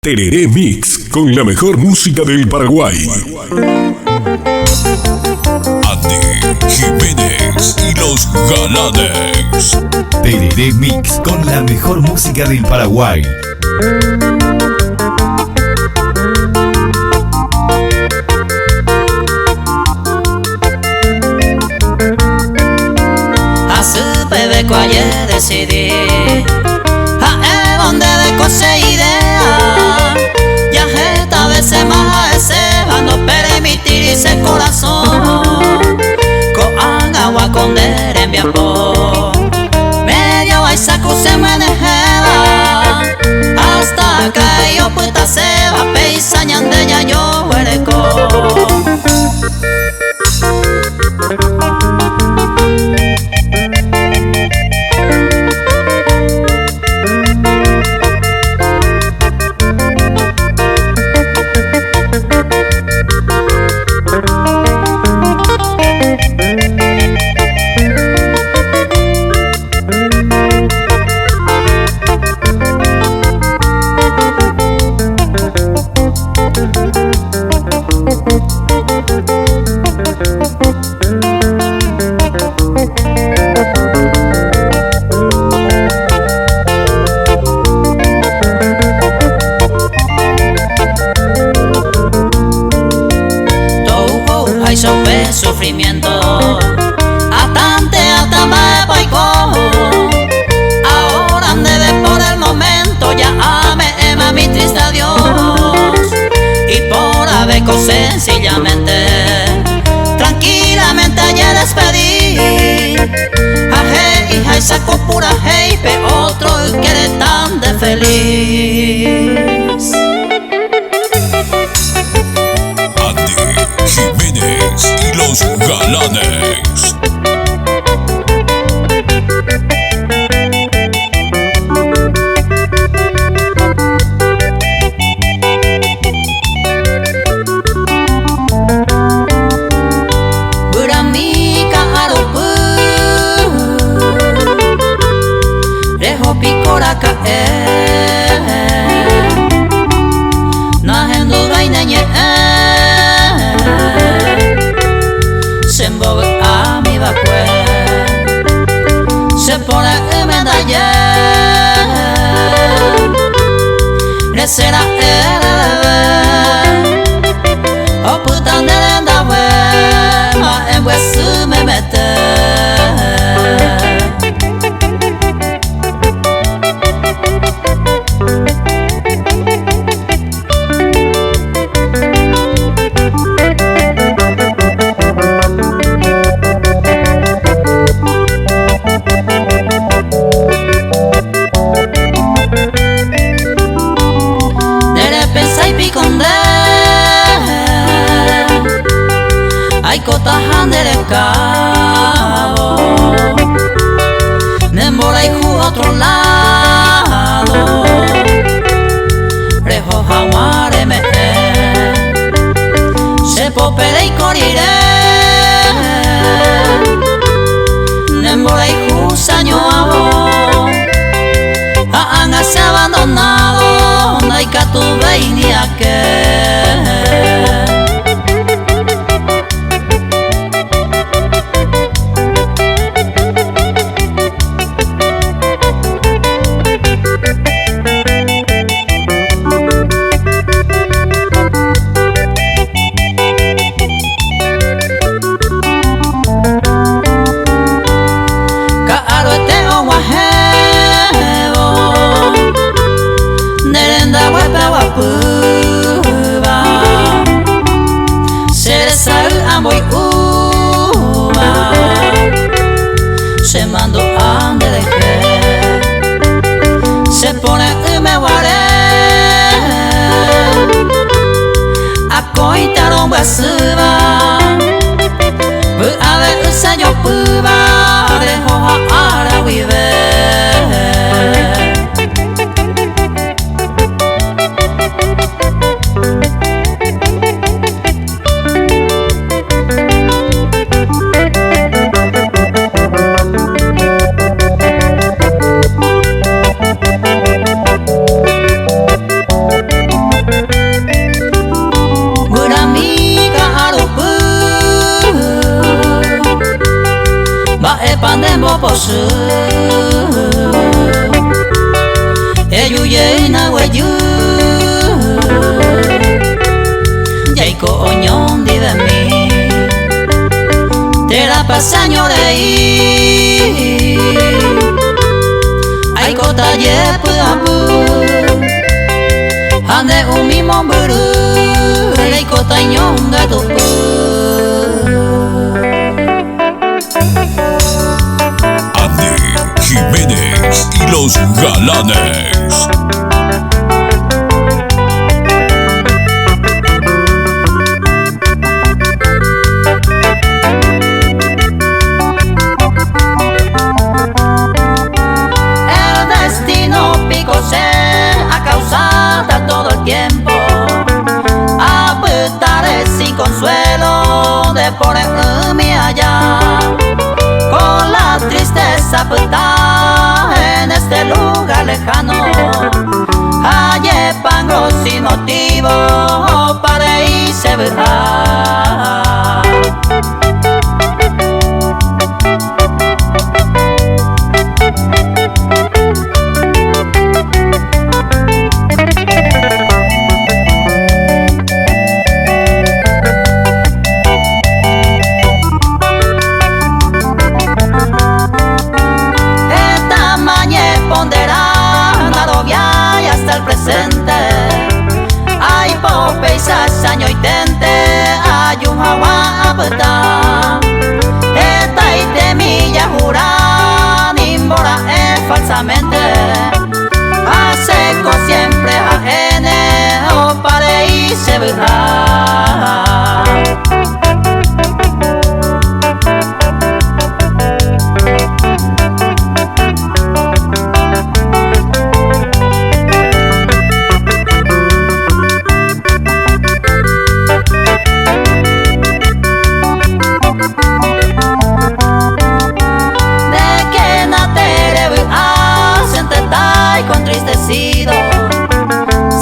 Tereré Mix, con la mejor música del Paraguay. Andy Jiménez y los Galanes. Tereré Mix, con la mejor música del Paraguay. Beco ayer decidí a donde beco se idea ya esta vez se más se va no permitir ese corazón con agua con en viapo medio hay saco se manejaba hasta que yo puesta se va peisañando ya yo huereco. Sufrimiento atante atame paico ahora ande por el momento ya ame ema mi triste adiós y por abeco sencillamente tranquilamente ayer despedí aje hija y saco pura hey pe otro quiere tan de feliz. Jiménez y los Galanes. Buramika aropu rejo picora caer nahendo vainañe a mi vacue se pone medalla le será o putan de lenda ma en hueso me mete. Ay cotajan del cabo Nembora y ju otro lado Rejo jaguare me se popere y corriré Nembora y ju saño abo hágase abandonado no hay que tu veinia que su Eyu yena weyu Yaiko oñón di de mí Te la pasaño de ahí Aiko talle puapu Ande umi momburu Aiko tañón gatupu Andy Jiménez y los Galanes. El destino picose a causar todo el tiempo a petar sin consuelo de por mi allá con la tristeza en este lugar lejano hallé pangos sin motivo para irse viajar. Ay popeisa saño y tente ayun hawa abda Eta y temilla jura nimbora falsamente Aseco siempre ajene o para irse viajar.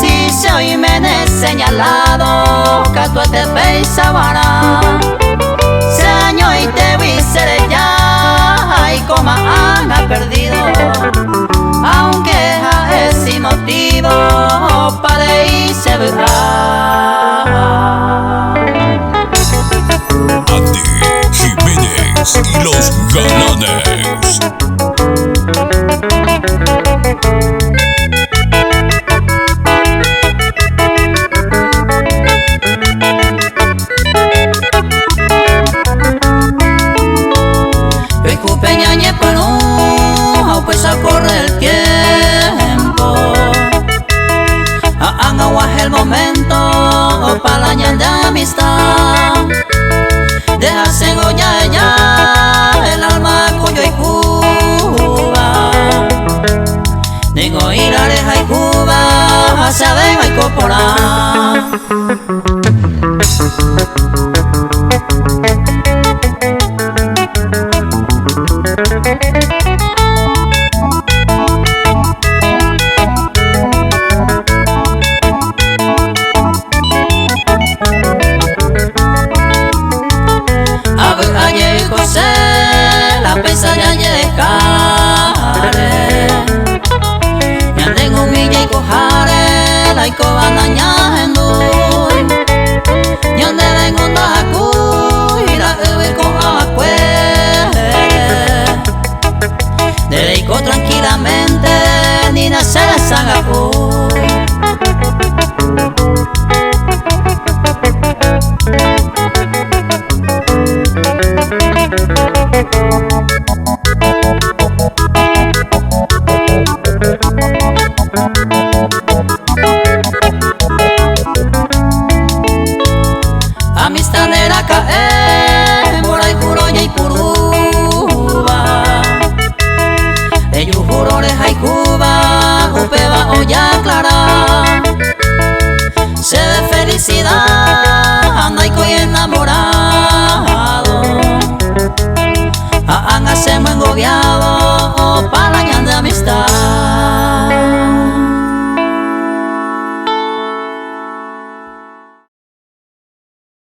Si soy menes señalado que tú te veis sabana se año y te vi ser ya y como han perdido aunque es sin motivo para irse viajar. Andy Jiménez y los Galanes. Pues a correr el tiempo Angawa el momento para la añada de amistad Dejarse goya ya el alma coyo y Cuba Digo ir a Areja y Cuba a saber y corporar. La pesa ya llegare Ya tengo milla y cojare La y cobana ya en doy Y donde vengo no acuy La eve con acuere Dedico tranquilamente Ni nacer a Sangapuy